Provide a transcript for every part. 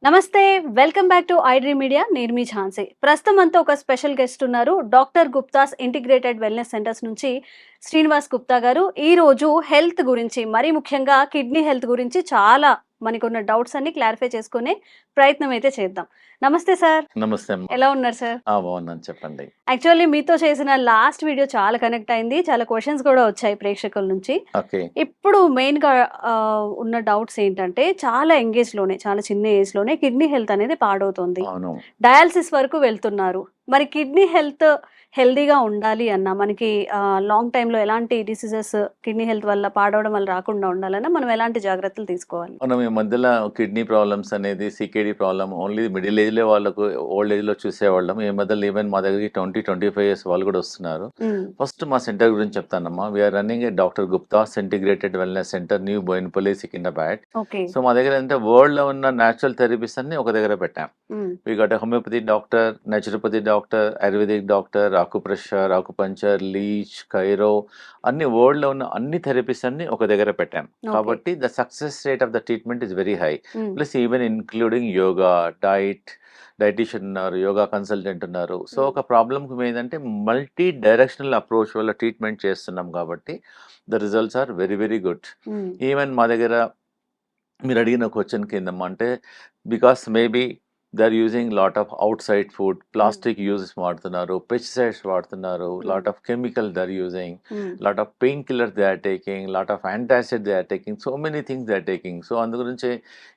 నమస్తే. Welcome back to iDream Media. నేను మీ ఝాన్సీ. ప్రస్తుతం మనతో ఒక స్పెషల్ గెస్ట్ ఉన్నారు. Doctor Gupta's integrated wellness centres నుంచి శ్రీనివాస్ గుప్తా గారు. ఈరోజు హెల్త్ గురించి, మరీ ముఖ్యంగా కిడ్నీ హెల్త్ గురించి చాలా మనకున్న డౌట్స్ అన్ని క్లారిఫై చేసుకునే ప్రయత్నం అయితే చేద్దాం. నమస్తే సార్. నమస్తే అమ్మ. ఎలా ఉన్నారు సార్? బాగున్నాను, చెప్పండి. యాక్చువల్లీ మీతో చేసిన లాస్ట్ వీడియో చాలా కనెక్ట్ అయింది. చాలా క్వెషన్స్ కూడా వచ్చాయి ప్రేక్షకుల నుంచి. ఓకే. ఇప్పుడు మెయిన్‌గా ఉన్న డౌట్స్ ఏంటంటే చాలా యంగేజ్‌లోనే, చాలా చిన్న ఏజ్‌లోనే కిడ్నీ హెల్త్ అనేది పాడవుతుంది. అవును. డయాలిసిస్ వరకు వెళ్తున్నారు. మరి కిడ్నీ హెల్త్ హెల్తీగా ఉండాలి అన్నా, మనకి లాంగ్ టైమ్‌లో ఎలాంటి డిసీజెస్ కిడ్నీ హెల్త్ వల్ల పాడవడం వల్ల రాకుండా ఉండాలన్నా మనం ఎలాంటి జాగ్రత్తలు తీసుకోవాలి? మనం ఈ మధ్యలో కిడ్నీ ప్రాబ్లమ్స్ అనేది సీకేడీ ప్రాబ్లమ్ ఓన్లీ మిడిల్ ఏజ్‌లో వాళ్ళకు, ఓల్డ్ ఏజ్‌లో చూసేవాళ్ళం. ఈ మధ్యలో ఈవెన్ మా దగ్గరికి 25 ఇయర్స్ వాళ్ళు కూడా వస్తున్నారు. హ్మ్. ఫస్ట్ మా సెంటర్ గురించి చెప్తానమ్మా. We are running a doctor Gupta's integrated wellness center, new Bowenpally, Secunderabad. Okay. So మా దగ్గర ఏంటంటే వరల్డ్‌లో ఉన్న న్యాచురల్ థెరపీస్ అన్ని ఒక దగ్గర పెట్టాం. Hmm. We got a homeopathy doctor, naturopathy doctor, ayurvedic doctor, acupressure, acupuncture, leech, chiro అన్ని వరల్డ్‌లో ఉన్న అన్ని థెరపీస్ అన్ని ఒక దగ్గర పెట్టాం. ఓకే. కాబట్టి the success rate of the treatment is very high. Hmm. Plus even including yoga, dietician ఉన్నారు, యోగా కన్సల్టెంట్ ఉన్నారు. So hmm. ఒక ప్రాబ్లమ్‌కి ఏందంటే మల్టీ డైరెక్షనల్ అప్రోచ్ వల్ల ట్రీట్మెంట్ చేస్తున్నాం కాబట్టి the results are very very good. Hmm. Even మా దగ్గర మీరు అడిగిన క్వశ్చన్ కిందమ్మా అంటే because maybe they are using lot of outside food, hmm. Plastic uses వాడుతున్నారు, పెస్టిసైడ్స్ వాడుతున్నారు, hmm. Lot of chemical they are using, hmm. Lot of pain killers they are taking, lot of antacid they are taking, so many things they are taking. So అందు గురించి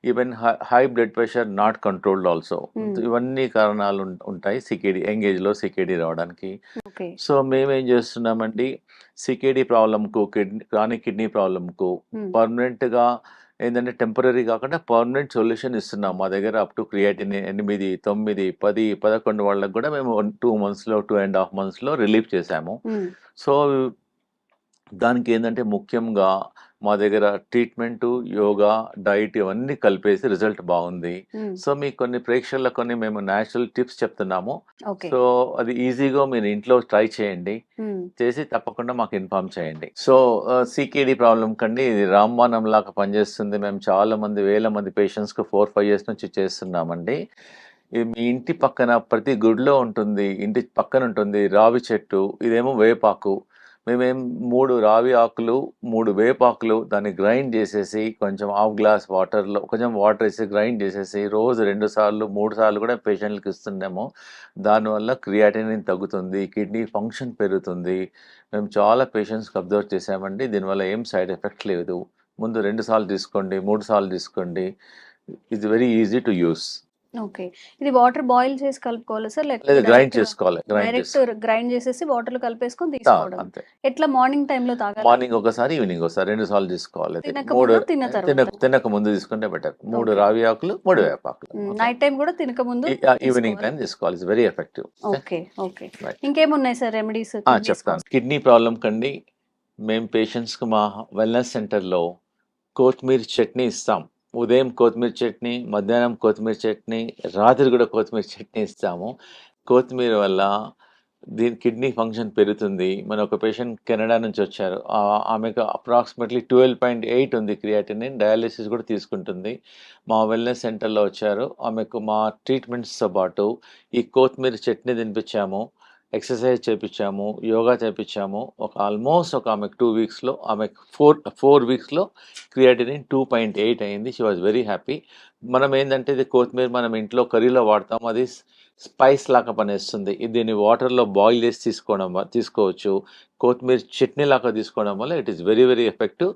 even high blood pressure not controlled also. Hmm. ఇవన్నీ కారణాలు ఉంటాయి CKD ఎంగేజ్లో CKD రావడానికి. Okay. So మేమేం చేస్తున్నామండి, CKD ప్రాబ్లంకు, క్రానిక్ కిడ్నీ ప్రాబ్లంకు హ్మ్. పర్మనెంట్గా ఏంటంటే టెంపరరీ కాకుండా పర్మనెంట్ సొల్యూషన్ ఇస్తున్నాం. మా దగ్గర అప్ టు క్రియాటిన్ 8, 9, 10, 11 వాళ్ళకి కూడా మేము 2 మంత్స్‌లో, 2½ మంత్స్‌లో రిలీఫ్ చేశాము. హ్మ్. సో దానికి ఏందంటే ముఖ్యంగా మా దగ్గర ట్రీట్మెంటు, యోగా, డైట్ ఇవన్నీ కలిపేసి రిజల్ట్ బాగుంది. హ్మ్. సో మీకు కొన్ని ప్రేక్షకులకు కొన్ని మేము న్యాచురల్ టిప్స్ చెప్తున్నాము. ఓకే. సో అది ఈజీగా మీరు ఇంట్లో ట్రై చేయండి. హ్మ్. చేసి తప్పకుండా మాకు ఇన్ఫార్మ్ చేయండి. సో సీకేడీ ప్రాబ్లమ్ కండి ఇది రామబాణం లాగా పనిచేస్తుంది. మేము చాలా మంది, వేల మంది పేషెంట్స్‌కి 4, 5 ఇయర్స్ నుంచి చేస్తున్నామండి. ఇది మీ ఇంటి పక్కన ప్రతి గుడిలో ఉంటుంది. ఇంటి పక్కన ఉంటుంది రావి చెట్టు. ఇదేమో వేపాకు. మేమేం 3 రావి ఆకులు, 3 వేపాకులు దాన్ని గ్రైండ్ చేసేసి కొంచెం హాఫ్ గ్లాస్ వాటర్‌లో కొంచెం వాటర్ ఏసి గ్రైండ్ చేసేసి రోజు 2 సార్లు, 3 సార్లు కూడా పేషెంట్‌లకి ఇస్తున్నాము. దానివల్ల క్రియాటినిన్ తగ్గుతుంది. కిడ్నీ ఫంక్షన్ పెరుగుతుంది. మేము చాలా పేషెంట్స్‌కి అబ్జర్వ్ చేశామండి. దీనివల్ల ఏం సైడ్ ఎఫెక్ట్ లేదు. ముందు 2 సార్లు తీసుకోండి, 3 సార్లు తీసుకోండి. It's very easy to use. Okay. ఇది వాటర్ బాయిల్ చేసి కలుపుకోవాలా సార్? లేకపోతే లేదా గ్రైండ్ డైరెక్ట్‌గా చేసుకోవాలి. గ్రైండ్ చేసేసి వాటర్‌లో కలిపేసుకొని చాలు తీసుకోవడమే. అంతే. ఎట్లా మార్నింగ్ టైమ్‌లో తాగాలా? మార్నింగ్ ఒకసారి, ఈవినింగ్ ఒకసారి 2 సార్లు తీసుకోవాలి. అది తినక 3 ముందు, తిన్న తర్వాత? తినక ముందు తీసుకుంటే బెటర్. 3 ఓకే. రావి ఆకులు, 3 హ్మ్. వేపాకులు. హ్మ్. ఓకే. నైట్ టైమ్ కూడా తినక ముందు ఈవినింగ్ తీసుకోవాలా? టైమ్ తీసుకోవాలి. It's very effective. Okay. Okay. Okay. Right. ఇంకేమున్నాయి సార్ రెమెడీస్ కిడ్నీస్ చెప్తాను. కోసం? కిడ్నీ ప్రాబ్లమ్ కండి మేము పేషెంట్స్‌కి మా వెల్‌నెస్ సెంటర్‌లో కొత్తిమీర చట్నీ ఇస్తాం. ఉదయం కొత్తిమీర చట్నీ, మధ్యాహ్నం కొత్తిమీర చట్నీ, రాత్రి కూడా కొత్తిమీర చట్నీ ఇస్తాము. కొత్తిమీర వల్ల దీని కిడ్నీ ఫంక్షన్ పెరుగుతుంది. మన ఒక పేషెంట్ కెనడా నుంచి వచ్చారు. ఆమెకు అప్రాక్సిమేట్‌లీ 12.8 ఉంది క్రియాటినిన్. డయాలిసిస్ కూడా తీసుకుంటుంది. మా వెల్‌నెస్ సెంటర్‌లో వచ్చారు. ఆమెకు మా ట్రీట్మెంట్స్‌తో పాటు ఈ కొత్తిమీర చట్నీ తినిపించాము. ఎక్సర్సైజ్ చేపిచ్చాము, యోగా చేపిచ్చాము. ఆల్మోస్ట్ ఆమెకు 2 వీక్స్‌లో ఆమెకు 4 వీక్స్‌లో క్రియాటినిన్ 2.8 అయింది. She was very happy. మనం ఏందంటే ఇది కొత్తిమీర మనం ఇంట్లో కర్రీలో వాడతాం. అది స్పైస్ లాగా పనిచేస్తుంది. దీన్ని వాటర్‌లో బాయిల్ చేసి తీసుకోవచ్చు. కొత్తిమీర చట్నీ లాగా తీసుకోవడం వల్ల it is very very effective.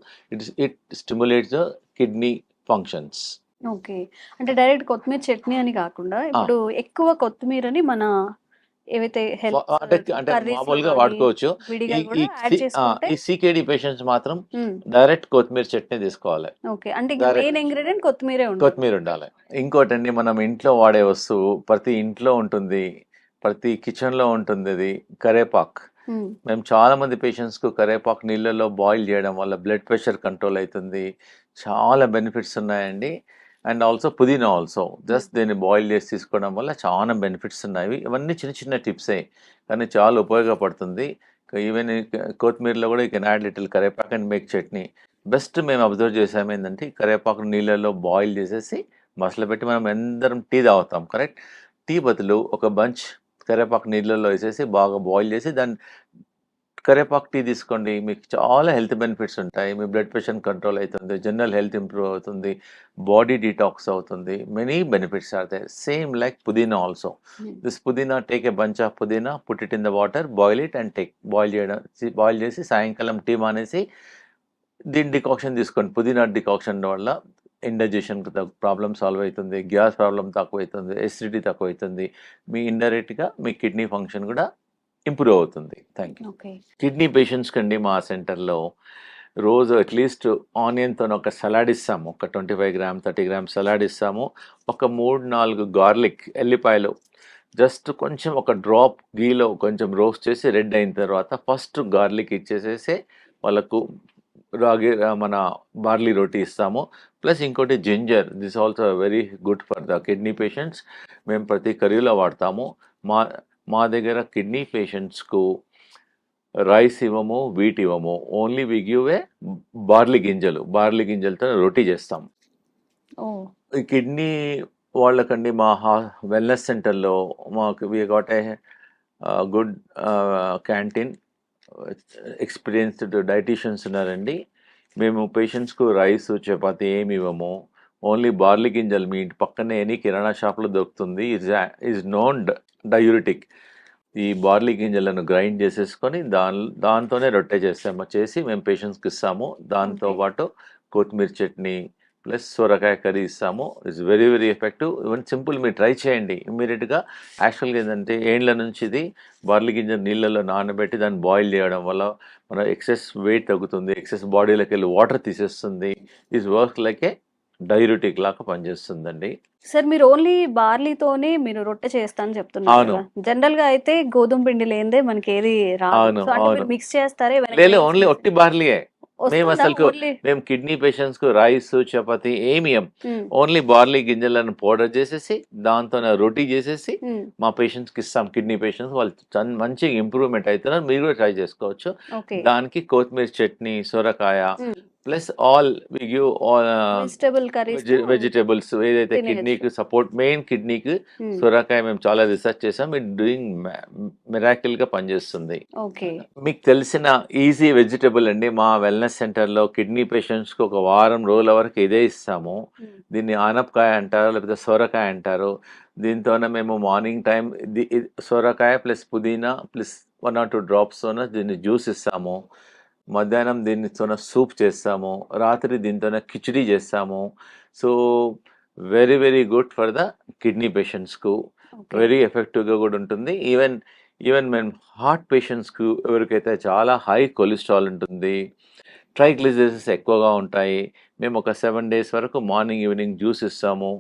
It stimulates the kidney functions. Okay. అంటే డైరెక్ట్ కొత్తిమీర చట్నీ అని కాకుండా ఆ! ఇప్పుడు ఎక్కువ కొత్తిమీరని మన ఏవైతే హెల్త్ అంటే కర్రీస్‌లో మామూలుగా గాని వాడుకోవచ్చు. విడిగా ఈ ఈ గూడా యాడ్ చేసుకుంటే ఈ సీకేడీ పేషెంట్స్ మాత్రం హ్మ్. డైరెక్ట్ కొత్తిమీర చట్నీ తీసుకోవాలి. ఓకే. అంటే ఇంక డైరెక్ట్ మెయిన్ ఇంగ్రీడియెంట్ కొత్తిమీరే ఉండాలి. కొత్తిమీర ఉండాలి. ఇంకోటండి మనం ఇంట్లో వాడే వస్తువు ప్రతి ఇంట్లో ఉంటుంది. ప్రతి కిచెన్‌లో ఉంటుందది కరేపాకు. హ్మ్. మేము చాలామంది పేషెంట్స్‌కు కరేపాకు నీళ్ళలో బాయిల్ చేయడం వల్ల బ్లడ్ ప్రెషర్ కంట్రోల్ అయితుంది. చాలా బెనిఫిట్స్ ఉన్నాయండి. అండ్ ఆల్సో పుదీనా ఆల్సో. హ్మ్. జస్ట్ దీన్ని బాయిల్ చేసి తీసుకోవడం వల్ల చాలా బెనిఫిట్స్ ఉన్నాయి. ఇవన్నీ చిన్న చిన్న టిప్సే. కానీ చాలా ఉపయోగపడుతుంది. ఈవెన్ కొత్తిమీరలో కూడా యూ కెన్ యాడ్ లిటిల్ కరేపాకు అండ్ మేక్ చట్నీ. బెస్ట్ మేము అబ్జర్వ్ చేసాము ఏందంటే కరివేపాకు నీళ్ళలో బాయిల్ చేసేసి మసలబెట్టి మనం అందరం టీ తాగుతాం కరెక్ట్. టీ బదులు ఒక బంచ్ కరివేపాకు నీళ్ళల్లో వేసేసి బాగా బాయిల్ చేసి దాన్ని కరివేపాకు టీ తీసుకోండి. మీకు చాలా హెల్త్ బెనిఫిట్స్ ఉంటాయి. మీ బ్లడ్ ప్రెషర్ కంట్రోల్ అవుతుంది. జనరల్ హెల్త్ ఇంప్రూవ్ అవుతుంది. బాడీ డీటాక్స్ అవుతుంది. Many benefits are there. Same like pudina also. This pudina, take a bunch of pudina, put it in the water, boil it and take. Boil చేసి సాయంకాలం tea మానేసి దీని decoction తీసుకోండి. పుదీనా decoction వల్ల ఇండైజెషన్ ప్రాబ్లమ్ సాల్వ్ అవుతుంది. గ్యాస్ ప్రాబ్లమ్ తక్కువ అవుతుంది. ఎసిడిటీ తక్కువ అవుతుంది. మీ ఇండైరెక్ట్గా మీ కిడ్నీ ఫంక్షన్ కూడా ఇంప్రూవ్ అవుతుంది. Thank you. Okay. Kidney patients కండి మా సెంటర్లో రోజు అట్లీస్ట్ ఆనియన్తో ఒక సలాడ్ ఇస్తాము. ఒక 25 గ్రామ్ 30 గ్రామ్ సలాడ్ ఇస్తాము. ఒక 3-4 గార్లిక్ ఎల్లిపాయలు జస్ట్ కొంచెం ఒక డ్రాప్ గీలో కొంచెం రోస్ట్ చేసి రెడ్ అయిన తర్వాత ఫస్ట్ గార్లిక్ ఇచ్చేసేసి వాళ్ళకు మన బార్లీ రోటీ ఇస్తాము. ప్లస్ ఇంకోటి ginger, this also very good for the kidney patients. మేము ప్రతి కర్రీలో వాడతాము. మా మా దగ్గర కిడ్నీ పేషెంట్స్కు రైస్ ఇవ్వము, వీట్ ఇవ్వము. Only we give a barley గింజలతో రొటీ చేస్తాం. ఓహ్! ఈ కిడ్నీ వాళ్ళకండి మా వెల్నెస్ సెంటర్లో మాకు we got a good canteen. Experienced dieticians ఉన్నారండి. మేము పేషెంట్స్కు రైస్ చపాతి ఏమి ఇవ్వము. ఓన్లీ బార్లీ గింజలు మీ ఇంటి పక్కనే ఎనీ కిరాణా షాప్లో దొరుకుతుంది. Is known diuretic. ఈ బార్లీ గింజలను గ్రైండ్ చేసేసుకొని దాంతోనే రొట్టె చేసి మేము పేషెంట్స్కి ఇస్తాము. దాంతోపాటు కొత్తిమీర చట్నీ ప్లస్ సొరకాయ కర్రీ ఇస్తాము. It's very very effective. Even simple మీరు ట్రై చేయండి ఇమ్మీడియట్గా. యాక్చువల్గా ఏంటంటే ఏండ్ల నుంచి ఇది బార్లీ గింజ నీళ్ళలో నానబెట్టి దాన్ని బాయిల్ చేయడం వల్ల మన ఎక్సెస్ వెయిట్ తగ్గుతుంది. ఎక్సెస్ బాడీలోకి వెళ్ళి వాటర్ తీసేస్తుంది. Is work like a diuretic లాగా పనిచేస్తుందండి. సార్ మీరు ఓన్లీ బార్లీతోనే మీరు రొట్టె చేస్తా అని చెప్తున్నారు అవును. కదా! జనరల్‌గా అయితే గోధుమ పిండి లేనిదే మనకేది రాదు. అవును. సో, అంటే అవును. మీరు మిక్స్ చేస్తారా? ఏమైనా లేదు గ్రెయిన్స్ ఓన్లీ మిక్స్ ఒట్టి బార్లీయే. మేము వస్తుందా అసలుకు ఓన్లీ? మేము కిడ్నీ పేషెంట్స్కు రైస్ చపాతి ఏమి ఇయ్యం. హ్మ్. ఓన్లీ బార్లీ గింజలను పౌడర్ చేసేసి దాంతోనే రోటీ చేసేసి హ్మ్. మా పేషెంట్స్కి ఇస్తాం. కిడ్నీ పేషెంట్స్ వాళ్ళు మంచిగా ఇంప్రూవ్మెంట్ అవుతున్నారు. మీరు కూడా ట్రై చేసుకోవచ్చు. ఓకే. దానికి కొత్తిమీర చట్నీ, సొరకాయ hmm. Plus all we give all vegetable కర్రీస్‌తో వెజిటేబుల్స్ ఏదైతే తినేయొచ్చు. కిడ్నీకి సపోర్ట్ మెయిన్ కిడ్నీకి హ్మ్. సొరకాయ మేము చాలా రిసెర్చ్ చేసాం. ఇట్ డూయింగ్ మిరాకిల్గా పనిచేస్తుంది. ఓకే. మీకు తెలిసిన ఈజీ వెజిటబుల్ అండి. మా వెల్నెస్ సెంటర్లో కిడ్నీ పేషెంట్స్కి ఒక వారం రోజుల వరకు ఇదే ఇస్తాము. హ్మ్. దీన్ని ఆనపకాయ అంటారు, లేకపోతే సొరకాయ అంటారు. దీంతోనే మేము మార్నింగ్ టైం సొరకాయ ప్లస్ పుదీనా ప్లస్ 1 or 2 డ్రాప్స్తోనే దీన్ని జ్యూస్ ఇస్తాము. మధ్యాహ్నం దీనితోనే సూప్ చేస్తాము. రాత్రి దీంతోనే కిచిడి చేస్తాము. So very very good for the kidney పేషెంట్స్కు. ఓకే. వెరీ ఎఫెక్టివ్గా కూడా ఉంటుంది. ఈవెన్ మేము హార్ట్ పేషెంట్స్కు ఎవరికైతే చాలా హై కొలెస్ట్రాల్ ఉంటుంది, ట్రైగ్లిజరైడ్స్ ఎక్కువగా ఉంటాయి, మేము ఒక 7 days వరకు మార్నింగ్ ఈవినింగ్ జ్యూస్ ఇస్తాము.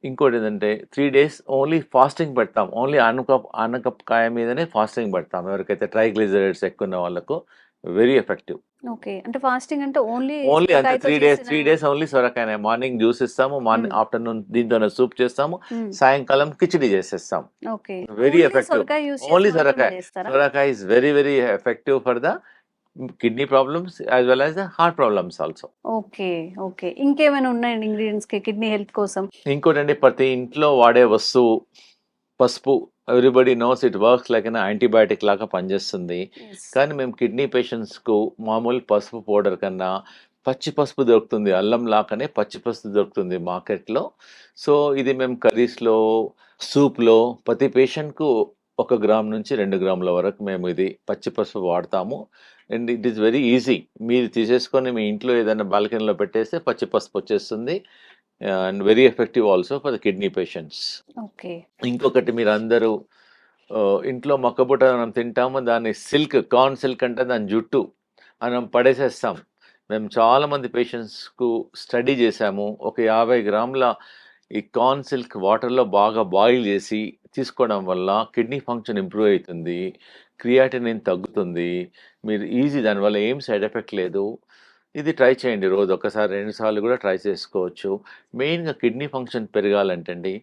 ఇంకోటి ఏంటంటే 3 days ఓన్లీ ఫాస్టింగ్ పెడతాం. ఓన్లీ ఆనపకాయ మీదనే ఫాస్టింగ్ పెడతాం ఎవరికైతే ట్రైగ్లిజరైడ్స్ ఎక్కువ ఉన్న వాళ్ళకు. Very effective. ఓకే. అంటే ఫాస్టింగ్ అంటే ఓన్లీ ఓన్లీ అంతే సొరకాయతో 3 days. చేసిన 3 days ఓన్లీ సొరకాయనే. మార్నింగ్ జ్యూస్ ఇస్తాము. హ్మ్. ఆఫ్టర్నూన్ దీంతోనే సూప్ చేస్తాము. హ్మ్. సాయంకాలం కిచిడి చేసేస్తాం. ఓకే. Very only effective. సొరకాయ యూజ్ ఓన్లీ చేసి మాత్రమే సొరకాయ. చేస్తారా? సొరకాయ is very very effective for the kidney problems as well as the heart problems also. Okay. Okay. ఇంకేమైనా ఉన్నాయండి ఇంగ్రీడియెంట్స్‌కి కిడ్నీ హెల్త్ కోసం? ఇంకోటండి ప్రతి ఇంట్లో వాడే వస్తువు పసుపు. Everybody knows it works like an antibiotic లాగా పనిచేస్తుంది. యెస్. కానీ మేము కిడ్నీ పేషెంట్స్కు మామూలు పసుపు పౌడర్ కన్నా పచ్చి పసుపు దొరుకుతుంది. అల్లం లాగానే పచ్చి పసుపు దొరుకుతుంది మార్కెట్లో. సో ఇది మేము కర్రీస్లో, సూప్లో ప్రతి పేషెంట్కు 1 గ్రామ్ నుంచి 2 గ్రాముల వరకు మేము ఇది పచ్చి పసుపు వాడతాము. And it is very easy. మీరు తీసేసుకొని మీ ఇంట్లో ఏదైనా బాల్కనీలో పెట్టేస్తే పచ్చి పసుపు వచ్చేస్తుంది. And very effective also for the kidney patients. Okay. ఇంకొకటి మీరందరూ ఇంట్లో మొక్కబుట్ట మనం తింటాము. దాన్ని కార్న్ సిల్క్ అంటే దాని జుట్టు మనం పడేసేస్తాం. మేము చాలామంది పేషెంట్స్కు స్టడీ చేశాము. ఒక 50 గ్రాముల ఈ కార్న్ సిల్క్ వాటర్లో బాగా బాయిల్ చేసి తీసుకోవడం వల్ల కిడ్నీ ఫంక్షన్ ఇంప్రూవ్ అవుతుంది. క్రియాటినిన్ తగ్గుతుంది. మీరు ఈజీ, దానివల్ల ఏం సైడ్ ఎఫెక్ట్ లేదు. ఇది ట్రై చేయండి. రోజు ఒకసారి 2 సార్లు కూడా ట్రై చేసుకోవచ్చు. మెయిన్గా కిడ్నీ ఫంక్షన్ పెరగాలంటే అండి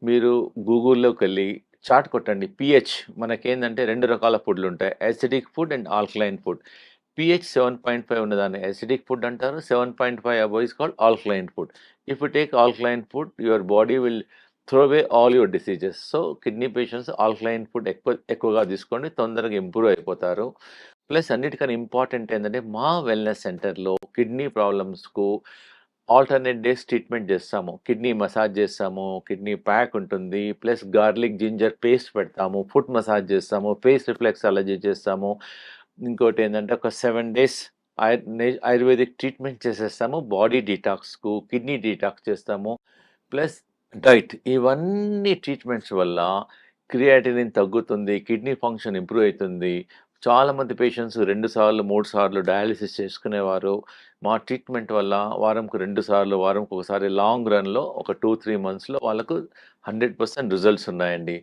మీరు గూగుల్లోకి వెళ్ళి చాట్ కొట్టండి. పిహెచ్ మనకేందంటే 2 రకాల ఫుడ్లు ఉంటాయి. Acidic food and alkaline food. pH 7.5 ఉన్నదాన్ని acidic food అంటారు. 7.5 above is called alkaline food. If you take alkaline food, your body will throw away all your diseases. So kidney patients alkaline food ఎక్కువగా తీసుకోండి, తొందరగా improve అయిపోతారు. Plus అన్నిటికన్నా important ఏంటంటే మా wellness సెంటర్లో కిడ్నీ ప్రాబ్లమ్స్కు ఆల్టర్నేట్ డేస్ ట్రీట్మెంట్ చేస్తాము. Kidney massage చేస్తాము, కిడ్నీ ప్యాక్ ఉంటుంది, ప్లస్ గార్లిక్ జింజర్ పేస్ట్ పెడతాము, ఫుట్ మసాజ్ చేస్తాము, ఫేస్ రిఫ్లెక్సాలజీ చేస్తాము. ఇంకోటి ఏంటంటే ఒక 7 days ఆయుర్వేదిక్ ట్రీట్మెంట్ చేసేస్తాము. బాడీ డీటాక్స్కు, కిడ్నీ డీటాక్స్ చేస్తాము. ప్లస్ డైట్, ఇవన్నీ ట్రీట్మెంట్స్ వల్ల క్రియాటినిన్ తగ్గుతుంది, కిడ్నీ ఫంక్షన్ ఇంప్రూవ్ అవుతుంది. చాలామంది పేషెంట్స్ 2 సార్లు 3 సార్లు డయాలిసిస్ చేసుకునేవారు. మా ట్రీట్మెంట్ వల్ల వారంకు 2 సార్లు, వారంకి ఒకసారి లాంగ్ రన్‌లో ఒక 2-3 మంత్స్‌లో వాళ్ళకు 100% రిజల్ట్స్ ఉన్నాయండి.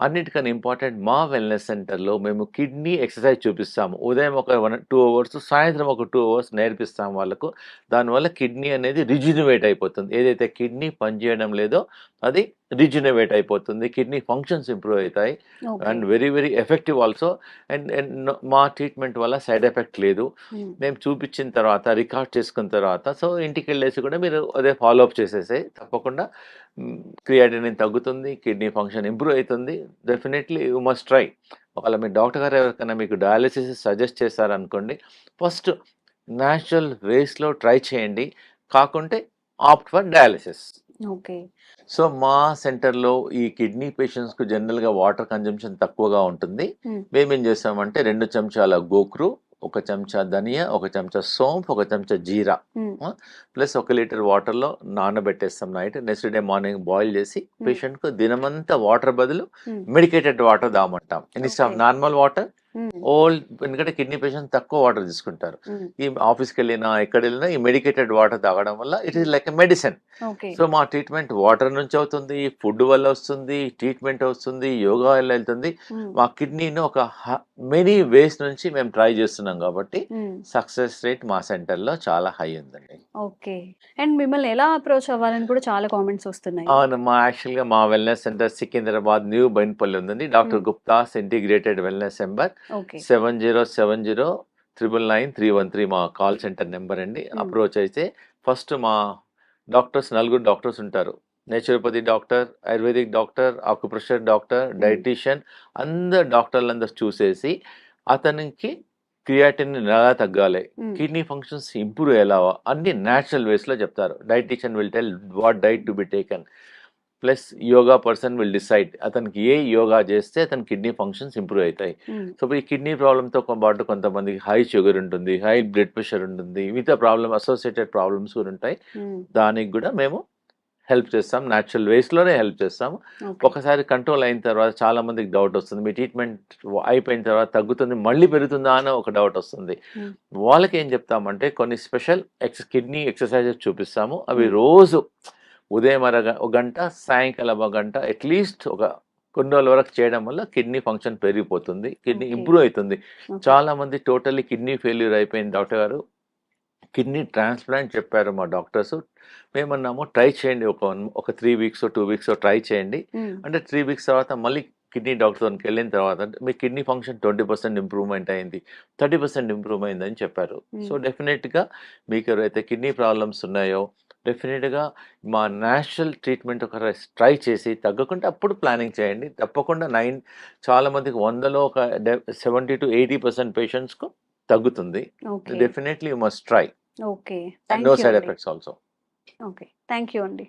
అన్నిటికన్నా ఇంపార్టెంట్ మా వెల్నెస్ సెంటర్‌లో మేము కిడ్నీ ఎక్సర్సైజ్ చూపిస్తాము. ఉదయం ఒక 2 అవర్స్, సాయంత్రం ఒక 2 అవర్స్ నేర్పిస్తాం వాళ్ళకు. దానివల్ల కిడ్నీ అనేది రిజ్యునవేట్ అయిపోతుంది. ఏదైతే కిడ్నీ పనిచేయడం లేదో అది రిజ్యునవేట్ అయిపోతుంది. కిడ్నీ ఫంక్షన్స్ ఇంప్రూవ్ అవుతాయి. Okay. And very very effective also. And మా ట్రీట్మెంట్ వల్ల సైడ్ ఎఫెక్ట్ లేదు. మేము చూపించిన తర్వాత రికార్డ్ చేసుకున్న తర్వాత సో ఇంటికి వెళ్ళేసి కూడా మీరు అదే ఫాలో అప్ చేసేసాయి తప్పకుండా. క్రియాటినిన్ తగ్గుతుంది, కిడ్నీ ఫంక్షన్ ఇంప్రూవ్ అవుతుంది. Definitely you must try. ఒకవేళ మీ డాక్టర్ గారు ఎవరికైనా మీకు డయాలిసిస్ సజెస్ట్ చేశారనుకోండి, ఫస్ట్ న్యాచురల్ వేస్లో ట్రై చేయండి, కాకుంటే opt for dialysis. Okay. So మా సెంటర్లో ఈ కిడ్నీ పేషెంట్స్కు జనరల్గా వాటర్ కన్జంప్షన్ తక్కువగా ఉంటుంది. మేమేం చేస్తామంటే 2 చెంచాల గోక్రు, 1 చెంచా ధనియా, 1 చెంచా సోంపు, 1 చెంచా జీరా, ప్లస్ 1 లీటర్ వాటర్లో నానబెట్టేస్తాం night. Next day morning boil చేసి పేషెంట్కు దినమంతా వాటర్ బదులు మెడికేటెడ్ వాటర్ దామంటాం. ఇన్స్టెడ్ ఆఫ్ నార్మల్ వాటర్ ఎందుకంటే కిడ్నీ పేషెంట్స్ తక్కువ వాటర్ తీసుకుంటారు. ఈ ఆఫీస్కి వెళ్ళినా ఎక్కడ వెళ్ళినా ఈ మెడికేటెడ్ వాటర్ తాగడం వల్ల it is like a medicine. So మా ట్రీట్మెంట్ వాటర్ నుంచి అవుతుంది, ఫుడ్ వల్ల వస్తుంది, ట్రీట్మెంట్ వస్తుంది, యోగా వల్ల వెళ్తుంది. మా కిడ్నీని ఒక మెనీ వేస్ నుంచి మేము ట్రై చేస్తున్నాం కాబట్టి సక్సెస్ రేట్ మా సెంటర్లో చాలా హై ఉందండి. ఓకే. అండ్ మిమ్మల్ని ఎలా అప్రోచ్ అవ్వాలని కూడా చాలా కామెంట్స్ వస్తున్నాయి. అవును, యాక్చువల్గా మా wellness center Secunderabad new Bowenpally ఉందండి. Doctor Gupta's integrated wellness number okay. 7070-99313 మా కాల్ సెంటర్ నెంబర్ అండి. అప్రోచ్ అయితే ఫస్ట్ మా డాక్టర్స్ 4 డాక్టర్స్ ఉంటారు. Naturopathy doctor, ayurvedic doctor, acupressure doctor, dietician, అందరు డాక్టర్లందరూ చూసేసి అతనికి క్రియాటినిన్ ఎలా తగ్గాలి, కిడ్నీ ఫంక్షన్స్ ఇంప్రూవ్ ఎలా అన్ని న్యాచురల్ వేస్లో చెప్తారు. Dietician will tell what diet to be taken. Plus yoga person will decide అతనికి ఏ యోగా చేస్తే అతని కిడ్నీ ఫంక్షన్స్ ఇంప్రూవ్ అవుతాయి. సో ఈ కిడ్నీ ప్రాబ్లంతో పాటు కొంతమందికి హై షుగర్ ఉంటుంది, హై బ్లడ్ ప్రెషర్ ఉంటుంది, మిగతా ప్రాబ్లమ్ అసోసియేటెడ్ ప్రాబ్లమ్స్ కూడా ఉంటాయి. దానికి కూడా మేము హెల్ప్ చేస్తాం, న్యాచురల్ వేస్లోనే హెల్ప్ చేస్తాము. ఒకసారి కంట్రోల్ అయిన తర్వాత చాలా మందికి డౌట్ వస్తుంది, మీ ట్రీట్మెంట్ అయిపోయిన తర్వాత తగ్గుతుంది మళ్ళీ పెరుగుతుందా అని ఒక డౌట్ వస్తుంది. వాళ్ళకి ఏం చెప్తామంటే కొన్ని స్పెషల్ కిడ్నీ ఎక్సర్సైజెస్ చూపిస్తాము. అవి రోజు ఉదయం ఒక గంట, సాయంకాలం 1 గంట అట్లీస్ట్ ఒక కొన్ని రోజుల వరకు చేయడం వల్ల కిడ్నీ ఫంక్షన్ పెరిగిపోతుంది, కిడ్నీ ఇంప్రూవ్ అవుతుంది. చాలా మంది టోటల్లీ కిడ్నీ ఫెయిల్యూర్ అయిపోయింది డాక్టర్ గారు, కిడ్నీ ట్రాన్స్ప్లాంట్ చెప్పారు మా డాక్టర్స్. మేమన్నాము ట్రై చేయండి, ఒక 3 వీక్స్ 2 వీక్స్ ట్రై చేయండి. అంటే 3 వీక్స్ తర్వాత మళ్ళీ కిడ్నీ డాక్టర్కి వెళ్ళిన తర్వాత మీ కిడ్నీ ఫంక్షన్ 20% ఇంప్రూవ్మెంట్ అయింది, 30% ఇంప్రూవ్ అయిందని చెప్పారు. సో డెఫినెట్గా మీకు ఎవరైతే కిడ్నీ ప్రాబ్లమ్స్ ఉన్నాయో డెఫినెట్గా మా న్యాచురల్ ట్రీట్మెంట్ ఒక ట్రై చేసి తగ్గకుండా అప్పుడు ప్లానింగ్ చేయండి. తప్పకుండా చాలామందికి 100లో ఒక 70-80% పేషెంట్స్కు తగ్గుతుంది. Definitely you must try. Okay. No side effects also. Okay. Thank you అండి.